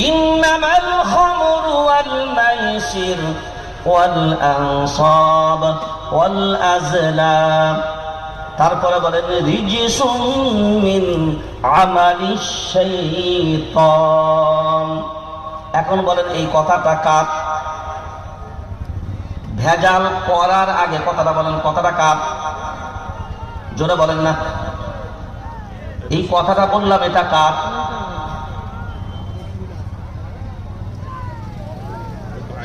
ইন্নামাল খামরু ওয়াল মাইসির ওয়াল আনসাব ওয়াল আজলাম, তারপরে বলেন রিজিসুম মিন আমালিশ শাইতান। এখন বলেন এই কথাটা কার? ভেজাল করার আগে কথাটা বলেন, কথাটা কার? জোরে বলেন না। এই কথাটা বললাম, এটা কার?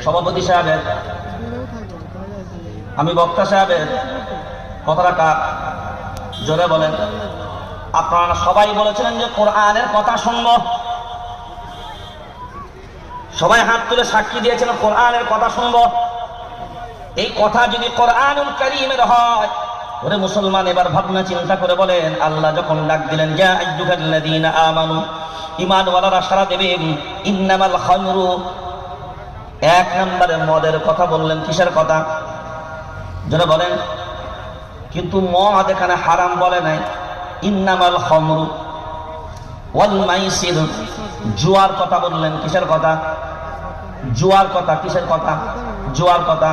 সভাপতি সাহেবের? আমি বক্তা সাহেবের? কথাটা কার? জোরে বলেন। আপনারা সবাই বলেছিলেন যে কোরআনের কথা শুনবো, সবাই হাত তুলে সাক্ষী দিয়েছেন কোরআনের কথা শুনবো। এই কথা যদি কোরআনুল কারীমের হয়, ওরে মুসলমান এবার ভাবনা চিন্তা করে বলেন, আল্লাহ যখন ডাক দিলেন ইয়া আইয়ুহাল্লাযীনা আমানু, ঈমানওয়ালারা সারা দেবেন, ইন্নামাল খামরু, এক নম্বরে মদের কথা বললেন। কিসের কথা? যারা বলেন। কিন্তু মদ এখানে হারাম বলে নাই। ইন্নামাল খামরু ওয়াল মাইসির, জুয়ার কথা বললেন। কিসের কথা? জুয়ার কথা। কিসের কথা? জুয়ার কথা।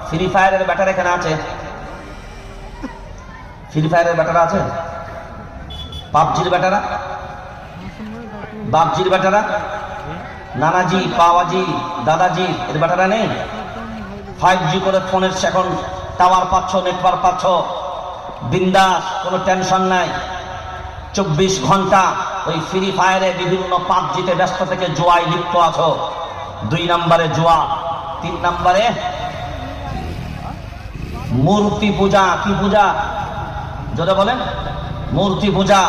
ফ্রি ফায়ারের ব্যাটার এখানে আছে? ফ্রি ফায়ারের ব্যাটারা আছে? পাবজির ব্যাটারা? বাপজির ব্যাটারা? নানাজি, পাওয়াজি, দাদাজি এর ব্যাটারা নেই? 5G করে ফোনের এখন টাওয়ার পাচ্ছ, নেটওয়ার্ক পাচ্ছ, বিন্দাস, কোনো টেনশন নাই। 24 ঘন্টা ওই ফ্রি ফায়ারে বিভিন্ন পাবজিতে ব্যস্ত থেকে জুয়ায় লিপ্ত আছো। 2 নম্বরে জুয়া। 3 নম্বরে মূর্তি পূজা। কি পূজা? যদি বলেন মূর্তি পূজা।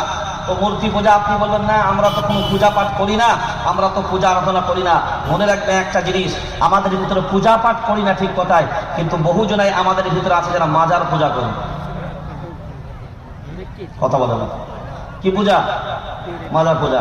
তো মূর্তি পূজা আপনি বলবেন না আমরা তো কোনো পূজা পাঠ করি না, আমরা তো পূজা আরাধনা করি না। মনে রাখবেন একটা জিনিস, আমাদের ভিতরে পূজা পাঠ করি না ঠিক কথাই, কিন্তু বহু জনাই আমাদের ভিতরে আছে যারা মাজার পূজা করে। কথা বলে না। কি পূজা? মাজার পূজা।